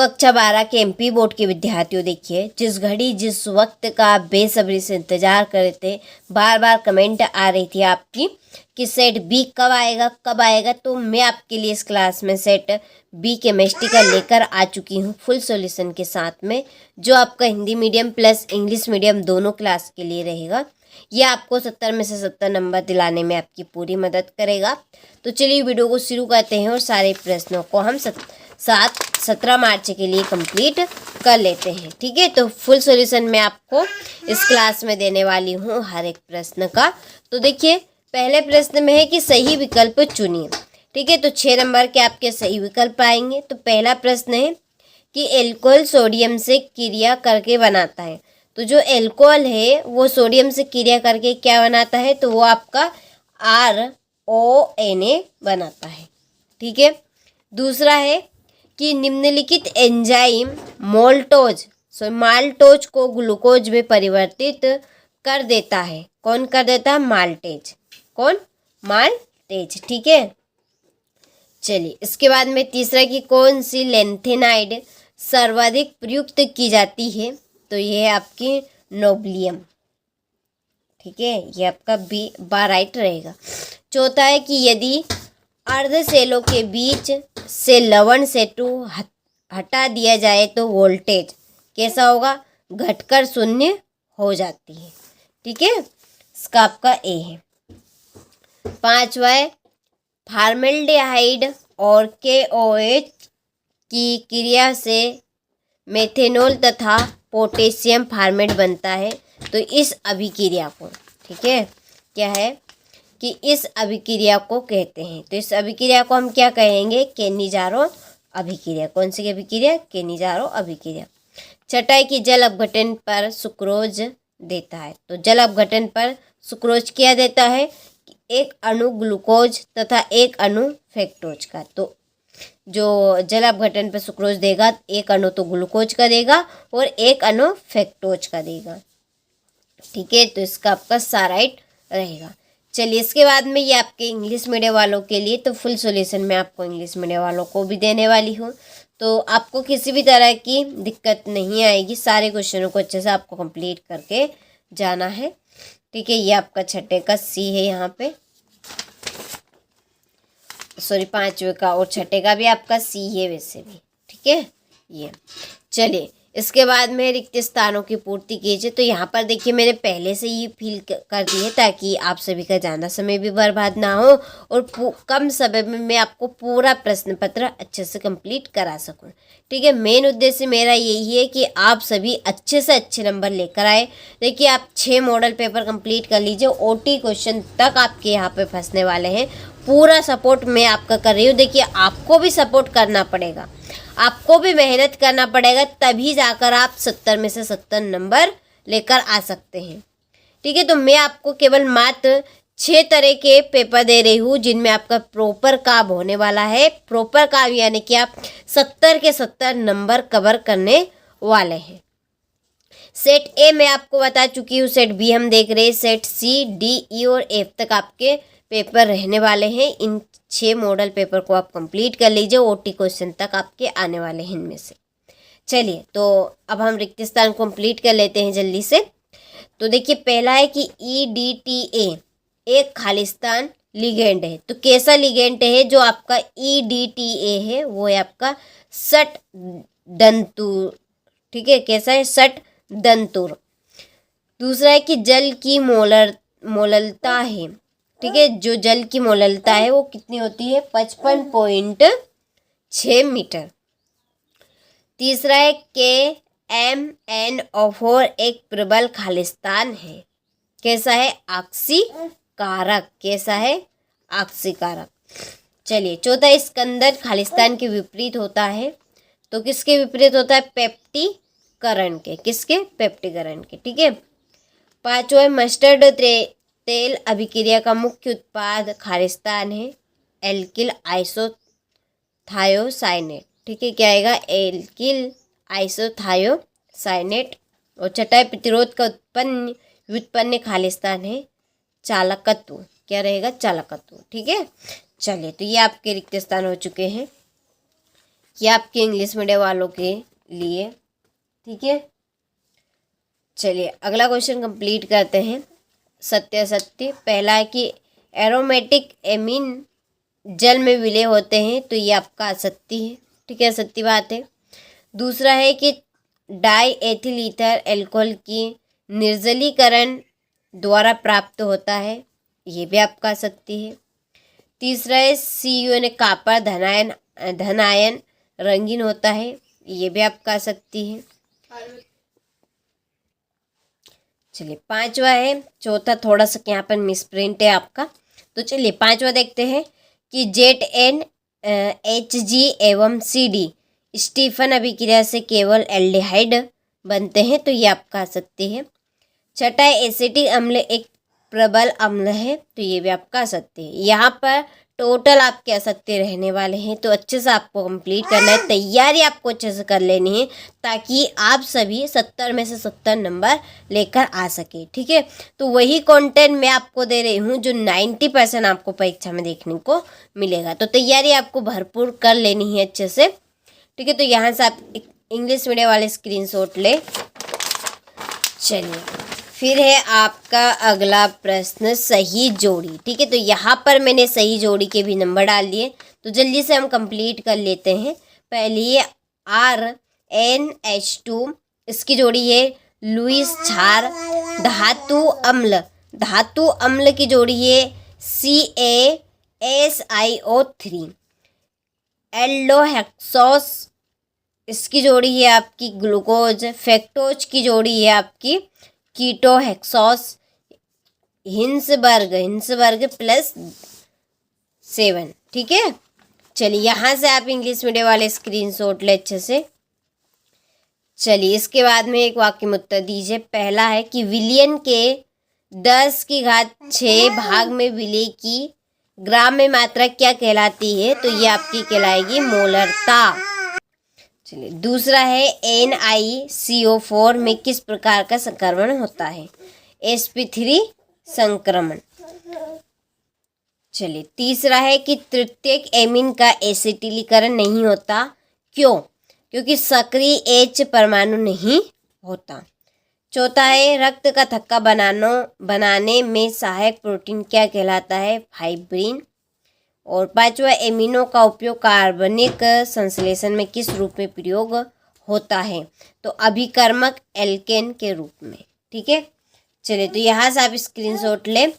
कक्षा 12 के MP board के विद्यार्थियों, देखिए जिस घड़ी जिस वक्त का आप बेसब्री से इंतजार कर रहे थे, बार बार कमेंट आ रही थी आपकी कि सेट बी कब आएगा कब आएगा, तो मैं आपके लिए इस क्लास में सेट बी केमिस्ट्री का लेकर आ चुकी हूँ फुल सॉल्यूशन के साथ में, जो आपका Hindi medium plus English medium दोनों क्लास के लिए रहेगा। यह आपको 70 में से 70 नंबर दिलाने में आपकी पूरी मदद करेगा। तो चलिए वीडियो को शुरू करते हैं और सारे प्रश्नों को हम 17 मार्च के लिए कंप्लीट कर लेते हैं। ठीक है, तो फुल सॉल्यूशन मैं आपको इस क्लास में देने वाली हूँ हर एक प्रश्न का। तो देखिए पहले प्रश्न में है कि सही विकल्प चुनिए। ठीक है, तो 6 नंबर के आपके सही विकल्प आएंगे। तो पहला प्रश्न है कि एल्कोहल सोडियम से क्रिया करके बनाता है। तो जो एल्कोहल है वो सोडियम से क्रिया करके क्या बनाता है, तो वो आपका RONA बनाता है। ठीक है, दूसरा है कि निम्नलिखित एंजाइम माल्टोज को ग्लूकोज में परिवर्तित कर देता है। कौन कर देता है? माल्टेज। कौन? माल्टेज। ठीक है, चलिए इसके बाद में तीसरा कि कौन सी लेंथेनाइड सर्वाधिक प्रयुक्त की जाती है, तो ये है आपकी नोबिलियम। ठीक है, ये आपका बी बार राइट रहेगा। चौथा है कि यदि अर्ध सेलों के बीच से लवण सेतु हटा दिया जाए तो वोल्टेज कैसा होगा? घटकर शून्य हो जाती है। ठीक है, इसका आपका ए है। पांचवा है फॉर्मेल्डिहाइड और KOH की क्रिया से मेथेनॉल तथा पोटेशियम फॉर्मेट बनता है। तो इस अभिक्रिया को, ठीक है, क्या है कि इस अभिक्रिया को कहते हैं, तो इस अभिक्रिया को हम क्या कहेंगे? केनिज़ारो अभिक्रिया। कौन सी अभिक्रिया? केनिज़ारो अभिक्रिया। छठा है कि जल अपघटन पर सुक्रोज देता है। तो जल अपघटन पर सुक्रोज क्या देता है? एक अणु ग्लूकोज तथा एक अणु फ्रक्टोज का। तो जो जल अपघटन पर सुक्रोज देगा, एक अणु तो ग्लूकोज का देगा और एक अणु फ्रक्टोज का देगा। ठीक है, तो इसका आपका सा राइट रहेगा। चलिए इसके बाद में ये आपके इंग्लिश मीडियम वालों के लिए, तो फुल सॉल्यूशन मैं आपको इंग्लिश मीडियम वालों को भी देने वाली हूँ, तो आपको किसी भी तरह की दिक्कत नहीं आएगी। सारे क्वेश्चनों को अच्छे से आपको कंप्लीट करके जाना है। ठीक है, ये आपका छठे का सी है, यहाँ पे सॉरी पांचवे का और छठे का भी आपका सी है वैसे भी। ठीक है, ये चलिए इसके बाद में रिक्त स्थानों की पूर्ति कीजिए। तो यहाँ पर देखिए मैंने पहले से ही फिल कर दी है ताकि आप सभी का ज़्यादा समय भी बर्बाद ना हो और कम समय में मैं आपको पूरा प्रश्न पत्र अच्छे से कंप्लीट करा सकूँ। ठीक है, मेन उद्देश्य मेरा यही है कि आप सभी अच्छे से अच्छे नंबर लेकर आए। देखिए आप 6 मॉडल पेपर कंप्लीट कर लीजिए, OT क्वेश्चन तक आपके यहाँ पे फंसने वाले हैं। पूरा सपोर्ट मैं आपका कर रही हूँ। देखिए आपको भी सपोर्ट करना पड़ेगा, आपको भी मेहनत करना पड़ेगा, तभी जाकर आप 70 में से 70 नंबर लेकर आ सकते हैं। ठीक है, तो मैं आपको केवल मात्र 6 तरह के पेपर दे रही हूँ जिनमें आपका प्रॉपर काब होने वाला है। प्रॉपर काब यानी कि आप 70 के 70 नंबर कवर करने वाले हैं। सेट ए मैं आपको बता चुकी हूँ, सेट बी हम देख रहे हैं, सेट सी डी ई और एफ तक आपके पेपर रहने वाले हैं। इन 6 मॉडल पेपर को आप कंप्लीट कर लीजिए, OT क्वेश्चन तक आपके आने वाले हैं इनमें से। चलिए तो अब हम रिक्त स्थान कंप्लीट कर लेते हैं जल्दी से। तो देखिए पहला है कि EDTA एक खालिस्तान लिगेंड है। तो कैसा लिगेंड है? जो आपका EDTA है वो है आपका सट दंतुर। ठीक है, कैसा है? सट दंतुर। दूसरा है कि जल की मोललता है। ठीक है, जो जल की मोललता है वो कितनी होती है? 55.6 मीटर। तीसरा है KMnO4 एक प्रबल खालिस्तान है। कैसा है? ऑक्सीकारक। कैसा है? ऑक्सीकारक। चलिए चौथा, स्कंदर खालिस्तान के विपरीत होता है। तो किसके विपरीत होता है? पेप्टिकरण के। किसके? पेप्टिकरण के। ठीक है, पांचवा, मस्टर्ड तेल अभिक्रिया का मुख्य उत्पाद खालिस्तान है, एल्किल आइसोथायोसाइनेट। ठीक है, क्या आएगा? Alkyl isothiocyanate. और छठा, प्रतिरोध का व्युत्पन्न खालिस्तान है, चालकत्व। क्या रहेगा? चालकत्व। ठीक है, चलिए तो ये आपके रिक्त स्थान हो चुके हैं। ये आपके इंग्लिश मीडियम वालों के लिए, ठीक है। चलिए अगला क्वेश्चन कंप्लीट करते हैं। सत्य पहला है कि एरोमेटिक एमीन जल में विलय होते हैं, तो ये आपका असत्य है, ठीक है, सत्य बात है। दूसरा है कि डाई एथिल ईथर एल्कोहल की निर्जलीकरण द्वारा प्राप्त होता है, ये भी आपका सत्य है। तीसरा है CuN कॉपर धनायन रंगीन होता है, ये भी आपका सत्य है। चलिए पांचवा है, चौथा थोड़ा सा यहाँ पर मिसप्रिंट है आपका, तो चलिए पांचवा देखते हैं कि ZnHG एवं CD स्टीफन अभिक्रिया से केवल एल्डिहाइड बनते हैं, तो ये आपका सत्य है। छठा एसिटिक अम्ल एक प्रबल अम्ल है, तो ये भी आपका सत्य है। यहाँ पर टोटल आपके असत्य रहने वाले हैं, तो अच्छे से आपको कंप्लीट करना है, तैयारी आपको अच्छे से कर लेनी है ताकि आप सभी 70 में से 70 नंबर लेकर आ सके, ठीक है। तो वही कंटेंट मैं आपको दे रही हूँ जो 90% आपको परीक्षा में देखने को मिलेगा, तो तैयारी आपको भरपूर कर लेनी है अच्छे से, ठीक है। तो यहाँ से आप इंग्लिश मीडियम वाले स्क्रीनशॉट ले। चलिए फिर है आपका अगला प्रश्न, सही जोड़ी, ठीक है। तो यहाँ पर मैंने सही जोड़ी के भी नंबर डाल दिए, तो जल्दी से हम कंप्लीट कर लेते हैं। पहली है RnH2, इसकी जोड़ी है लुईस क्षार। धातु अम्ल की जोड़ी है CaSiO3। एल्डोहेक्सोस, इसकी जोड़ी है आपकी ग्लूकोज। फ्रक्टोज की जोड़ी है आपकी कीटोहेक्सोस। हिंसबर्ग +7, ठीक है। चलिए यहाँ से आप इंग्लिश मीडियम वाले स्क्रीनशॉट ले अच्छे से। चलिए इसके बाद में एक वाक्य में उत्तर दीजिए। पहला है कि विलयन के 10⁶ भाग में विलय की ग्राम में मात्रा क्या कहलाती है, तो ये आपकी कहलाएगी मोलरता। चलिए दूसरा है NiCO4 में किस प्रकार का संक्रमण होता है, sp3 संक्रमण। चलिए तीसरा है कि तृतीयक एमीन का एसिटिलीकरण नहीं होता, क्यों, क्योंकि सक्रिय H परमाणु नहीं होता। चौथा है रक्त का थक्का बनाने में सहायक प्रोटीन क्या कहलाता है, फाइब्रिन। और पांचवा एमिनो का उपयोग कार्बनिक संश्लेषण में किस रूप में प्रयोग होता है, तो अभिकर्मक एल्केन के रूप में, ठीक है। चलिए तो यहाँ से आप स्क्रीनशॉट ले,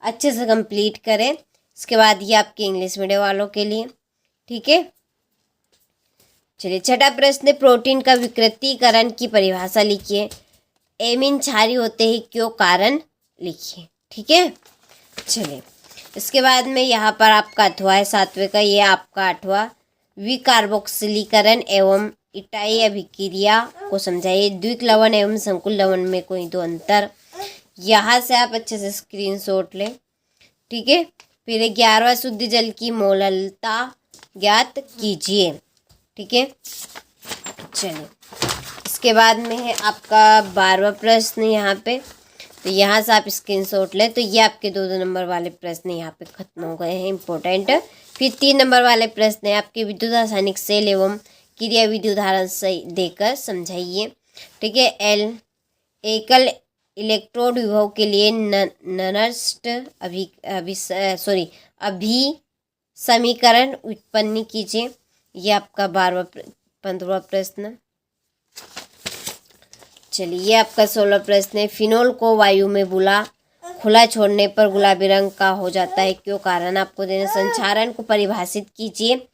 अच्छे से कंप्लीट करें। इसके बाद ये आपके इंग्लिश मीडियम वालों के लिए, ठीक है। चलिए छठा प्रश्न, प्रोटीन का विकृतीकरण की परिभाषा लिखिए। एमीन क्षारीय होते हैं, क्यों, कारण लिखिए, ठीक है। चलिए इसके बाद में यहाँ पर आपका अथवा है 7वें का, ये आपका 8वां विकार्बोक्सिलीकरण एवं इटाई अभिक्रिया को समझाइए। द्विक लवण एवं संकुल लवण में कोई दो अंतर, यहाँ से आप अच्छे से स्क्रीनशॉट लें, ठीक है। फिर 11वां शुद्ध जल की मोललता ज्ञात कीजिए, ठीक है। चलिए इसके बाद में है आपका 12वां प्रश्न यहाँ पे, तो यहाँ से आप स्क्रीनशॉट लें। तो ये आपके 2 नंबर वाले प्रश्न यहाँ पे खत्म हो गए हैं, इंपॉर्टेंट। फिर 3 नंबर वाले प्रश्न है आपके विद्युत रासायनिक सेल एवं क्रिया विधि उदाहरण से देकर समझाइए, ठीक है। एकल इलेक्ट्रोड विभव के लिए ननस्ट समीकरण उत्पन्न कीजिए, ये आपका 15वां प्रश्न। चलिए ये आपका 16वां प्रश्न है, फिनोल को वायु में खुला छोड़ने पर गुलाबी रंग का हो जाता है, क्यों, कारण आपको देना। संचारण को परिभाषित कीजिए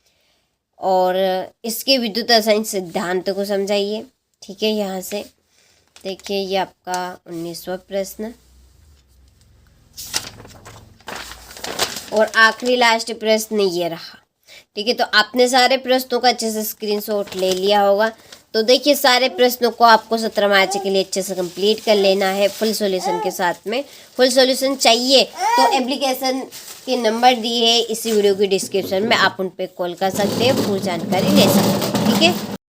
और इसके विद्युत रासायनिक सिद्धांत को समझाइए, ठीक है। यहाँ से देखिए ये आपका 19वां प्रश्न और आखिरी लास्ट प्रश्न ये रहा, ठीक है। तो आपने सारे प्रश्नों का अच्छे से स्क्रीनशॉट ले लिया होगा। तो देखिए सारे प्रश्नों को आपको 17 मार्च के लिए अच्छे से कंप्लीट कर लेना है फुल सॉल्यूशन के साथ में। फुल सॉल्यूशन चाहिए तो एप्लीकेशन के नंबर दिए है इसी वीडियो की डिस्क्रिप्शन में, आप उन पर कॉल कर सकते हैं, पूरी जानकारी ले सकते हैं, ठीक है।